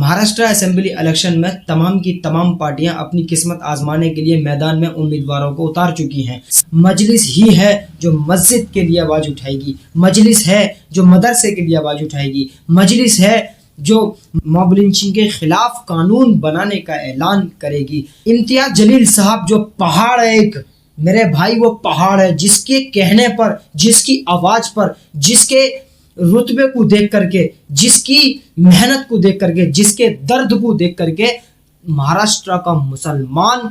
Maharashtra assembly election में तमाम की तमाम पार्टियां अपनी किस्मत आजमाने के लिए मैदान में उम्मीदवारों को उतार चुकी हैं। मजलिस ही है जो मस्जिद के लिए आवाज उठाएगी, मजलिस है जो मदरसे के लिए आवाज उठाएगी, मजलिस है जो मॉब लिंचिंग के खिलाफ कानून बनाने का ऐलान करेगी। इम्तियाज जलील साहब जो पहाड़ है, एक मेरे भाई वो पहाड़ है, जिसके कहने पर, जिसकी आवाज पर, जिसके रुतबे को देख करके, जिसकी मेहनत को देख करके, जिसके दर्द को देख करके महाराष्ट्र का मुसलमान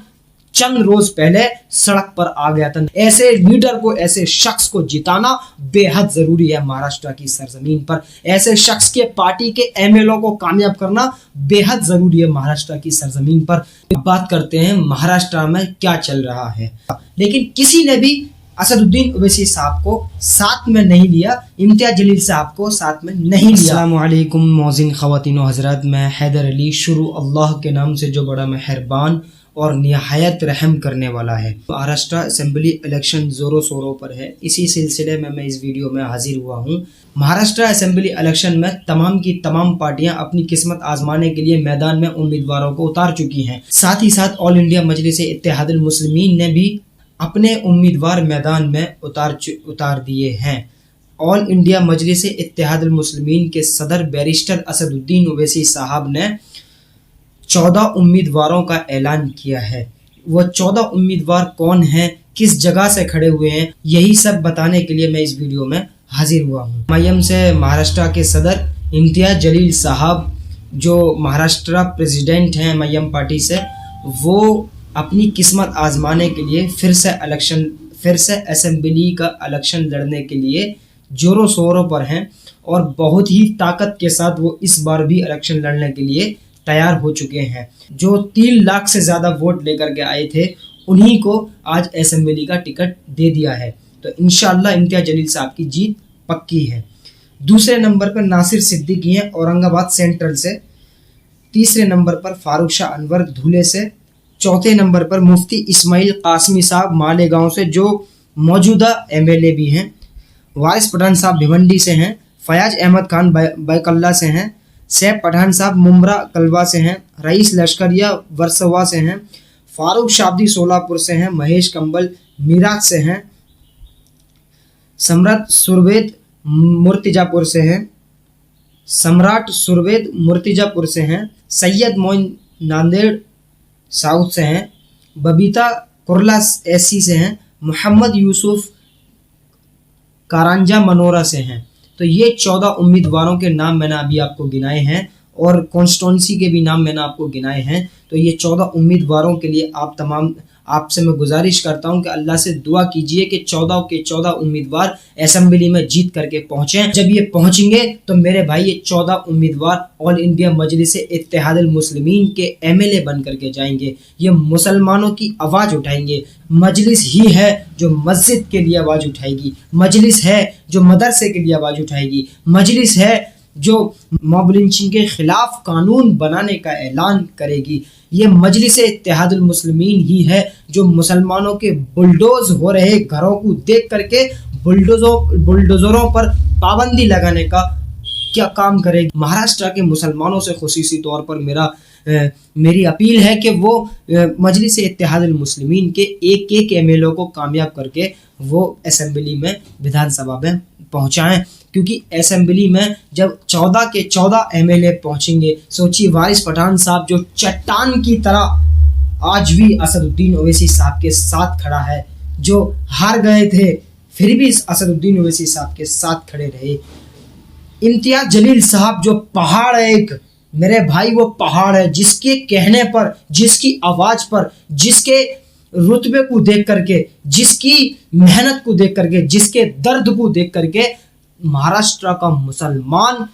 चंद रोज पहले सड़क पर आ गया था। ऐसे लीडर को, ऐसे शख्स को जिताना बेहद जरूरी है महाराष्ट्र की सरजमीन पर। ऐसे शख्स के पार्टी के एमएलए को कामयाब करना बेहद जरूरी है महाराष्ट्र की सरजमीन पर। बात करते हैं महाराष्ट्र में क्या चल रहा है। लेकिन किसी ने भी असदुद्दीन ओवैसी साहब को साथ में नहीं लिया, इम्तियाज जलील साहब को साथ में नहीं लिया। अस्सलाम वालेकुम मौज़िन ख़वातीन व हज़रात, मैं हैदर अली। शुरू अल्लाह के नाम से जो बड़ा मेहरबान और निहायत रहम करने वाला है। महाराष्ट्र असेंबली इलेक्शन ज़ोरों शोरों पर है। इसी सिलसिले में मैं इस वीडियो में हाजिर हुआ हूँ। महाराष्ट्र असेंबली इलेक्शन में तमाम की तमाम पार्टियां अपनी किस्मत आजमाने के लिए मैदान में उम्मीदवारों को उतार चुकी हैं। साथ ही साथ ऑल इंडिया मजलिस इत्तेहादुल मुस्लिमीन ने भी अपने उम्मीदवार मैदान में उतार दिए हैं। ऑल इंडिया मजलिस इत्तेहादुल मुस्लिमीन के सदर बैरिस्टर असदुद्दीन ओवैसी साहब ने 14 उम्मीदवारों का ऐलान किया है। वो 14 उम्मीदवार कौन हैं, किस जगह से खड़े हुए हैं, यही सब बताने के लिए मैं इस वीडियो में हाजिर हुआ हूँ। मयम से महाराष्ट्र के सदर इम्तियाज जलील साहब जो महाराष्ट्र प्रेसिडेंट हैं मयम पार्टी से, वो अपनी किस्मत आजमाने के लिए फिर से असेंबली का इलेक्शन लड़ने के लिए जोरों शोरों पर हैं और बहुत ही ताकत के साथ वो इस बार भी इलेक्शन लड़ने के लिए तैयार हो चुके हैं। जो 3 लाख से ज़्यादा वोट लेकर के आए थे, उन्हीं को आज असेंबली का टिकट दे दिया है। तो इंशाअल्लाह इम्तियाज जलील साहब की जीत पक्की है। दूसरे नंबर पर नासिर सिद्दीकी हैं औरंगाबाद सेंट्रल से। तीसरे नंबर पर फारूक शाह अनवर धुले से। चौथे नंबर पर मुफ्ती इस्माइल कासमी साहब मालेगांव से, जो मौजूदा एमएलए भी हैं। वारिस पठान साहब भिवंडी से हैं। फयाज अहमद खान बैकल्ला से हैं। सैफ पठान साहब मुमरा कलवा से हैं। रईस लश्करिया वर्सोवा से हैं। फारूक शाब्दी सोलापुर से हैं। महेश कंबल मीराज से हैं। सम्राट सुरवेद मुर्तिजापुर से हैं। सैयद मोइन नांदेड़ साउथ से हैं। बबीता कुरला एससी से हैं। मोहम्मद यूसुफ कारंजा मनोरा से हैं। तो ये 14 उम्मीदवारों के नाम मैंने अभी आपको गिनाए हैं और कॉन्स्टिट्यूंसी के भी नाम मैंने आपको गिनाए हैं। तो ये 14 उम्मीदवारों के लिए आपसे मैं गुजारिश करता हूं कि अल्लाह से दुआ कीजिए कि 14 के 14 उम्मीदवार असेंबली में जीत करके पहुंचें। जब ये पहुंचेंगे तो मेरे भाई ये 14 उम्मीदवार ऑल इंडिया मजलिस इत्तेहादुल मुस्लिमीन के एमएलए बन करके जाएंगे। ये मुसलमानों की आवाज़ उठाएंगे। मजलिस ही है जो मस्जिद के लिए आवाज़ उठाएगी, मजलिस है जो मदरसे के लिए आवाज़ उठाएगी, मजलिस है जो मॉब लिंचिंग के खिलाफ कानून बनाने का ऐलान करेगी। ये मजलिस इत्तेहादुल मुस्लिमीन ही है जो मुसलमानों के बुलडोज हो रहे घरों को देख करके बुलडोजरों पर पाबंदी लगाने का क्या काम करेगी। महाराष्ट्र के मुसलमानों से खुसूसी तौर पर मेरी अपील है कि वो मजलिस इत्तेहादुल मुस्लिमीन के एक एमएलए को कामयाब करके वो असेंबली में, विधानसभा में पहुंचाएं। क्योंकि असेंबली में जब 14 के 14 एमएलए पहुंचेंगे, सोचिए वारिस पठान साहब जो चट्टान की तरह आज भी असदुद्दीन ओवैसी साहब के साथ खड़ा है, जो हार गए थे फिर भी असदुद्दीन ओवैसी साहब के साथ खड़े रहे। इम्तियाज जलील साहब जो पहाड़ है, एक मेरे भाई वो पहाड़ है, जिसके कहने पर, जिसकी आवाज पर, जिसके रुतबे को देख करके, जिसकी मेहनत को देख करके, जिसके दर्द को देख करके महाराष्ट्र का मुसलमान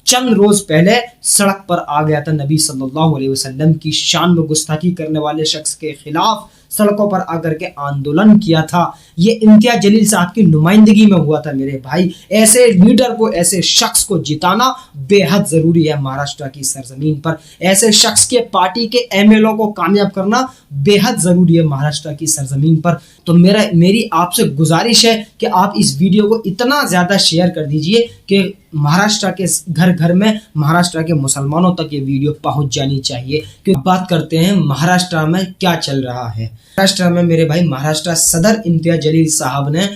चंद रोज पहले सड़क पर आ गया था। नबी सल्लल्लाहु अलैहि वसल्लम की शान में गुस्ताखी करने वाले शख्स के खिलाफ सड़कों पर आकर के आंदोलन किया था। ये इम्तियाज जलील साहब की नुमाइंदगी में हुआ था मेरे भाई। ऐसे लीडर को, ऐसे शख्स को जिताना बेहद जरूरी है महाराष्ट्र की सरजमीन पर। ऐसे शख्स के पार्टी के एमएलओ को कामयाब करना बेहद जरूरी है महाराष्ट्र की सरजमीन पर। तो मेरी आपसे गुजारिश है कि आप इस वीडियो को इतना ज्यादा शेयर कर दीजिए कि महाराष्ट्र के घर घर में, महाराष्ट्र के मुसलमानों तक ये वीडियो पहुंच जानी चाहिए। क्योंकि बात करते हैं महाराष्ट्र में क्या चल रहा है। महाराष्ट्र में मेरे भाई, महाराष्ट्र सदर इम्तियाज जलील साहब ने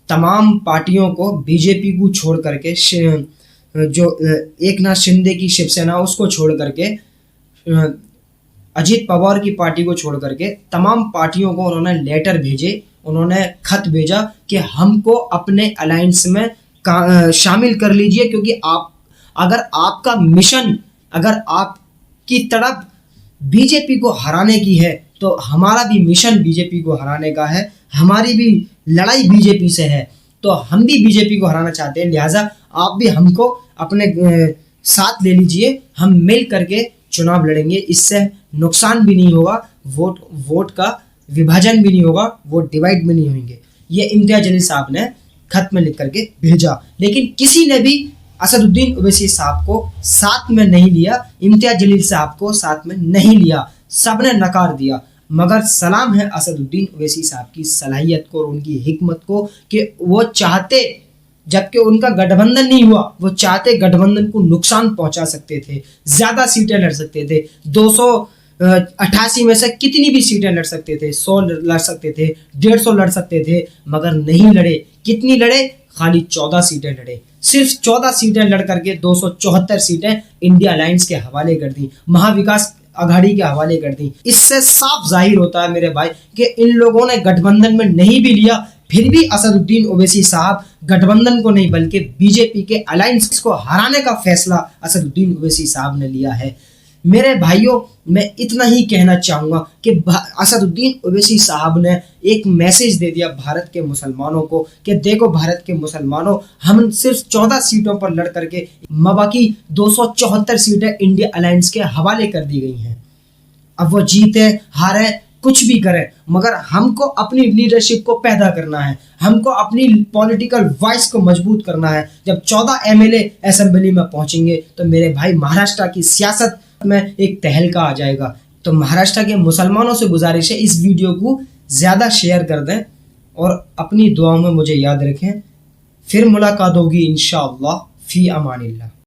तमाम पार्टियों को, बीजेपी को छोड़ करके, जो एकनाथ शिंदे की शिवसेना उसको छोड़ करके, अजीत पवार की पार्टी को छोड़ करके तमाम पार्टियों को उन्होंने लेटर भेजे, उन्होंने खत भेजा कि हमको अपने अलायंस में शामिल कर लीजिए। क्योंकि अगर आपका मिशन, अगर आपकी तड़प बीजेपी को हराने की है तो हमारा भी मिशन बीजेपी को हराने का है, हमारी भी लड़ाई बीजेपी से है। तो हम भी बीजेपी को हराना चाहते हैं, लिहाजा आप भी हमको अपने साथ ले लीजिए, हम मिल करके चुनाव लड़ेंगे। इससे नुकसान भी नहीं होगा, वोट का विभाजन भी नहीं होगा, वोट डिवाइड भी नहीं होंगे। ये इम्तियाज जलील साहब ने खत में लिख करके भेजा, लेकिन किसी ने भी असदुद्दीन ओवैसी साहब को साथ में नहीं लिया, इम्तियाज जलील साहब को साथ में नहीं लिया, सबने नकार दिया। मगर सलाम है असदुद्दीन ओवैसी साहब की सलाहियत को और उनकी हिकमत को कि वो चाहते, जबकि उनका गठबंधन नहीं हुआ, वो चाहते गठबंधन को नुकसान पहुंचा सकते थे, ज्यादा सीटें लड़ सकते थे, 288 में से कितनी भी सीटें लड़ सकते थे, 100 लड़ सकते थे, 150 लड़ सकते थे, मगर नहीं लड़े। कितनी लड़े? खाली 14 सीटें लड़े। सिर्फ 14 सीटें लड़ करके 274 सीटें इंडिया अलायंस के हवाले कर दी, महाविकास आघाड़ी के हवाले कर दी। इससे साफ जाहिर होता है मेरे भाई कि इन लोगों ने गठबंधन में नहीं भी लिया, फिर भी असदुद्दीन ओवैसी साहब गठबंधन को नहीं बल्कि बीजेपी के अलायंस को हराने का फैसला असदुद्दीन ओवैसी साहब ने लिया है। मेरे भाइयों, मैं इतना ही कहना चाहूंगा कि असदुद्दीन ओवैसी साहब ने एक मैसेज दे दिया भारत के मुसलमानों को कि देखो भारत के मुसलमानों, हम सिर्फ 14 सीटों पर लड़ करके बाकी 274 सीटें इंडिया अलायंस के हवाले कर दी गई हैं। अब वो जीते हारे कुछ भी करें, मगर हमको अपनी लीडरशिप को पैदा करना है, हमको अपनी पॉलिटिकल वॉइस को मजबूत करना है। जब 14 एमएलए असेंबली में पहुंचेंगे तो मेरे भाई महाराष्ट्र की सियासत में एक तहलका आ जाएगा। तो महाराष्ट्र के मुसलमानों से गुजारिश है, इस वीडियो को ज़्यादा शेयर कर दें और अपनी दुआओं में मुझे याद रखें। फिर मुलाकात होगी इंशाअल्लाह। फी अमानिल्लाह।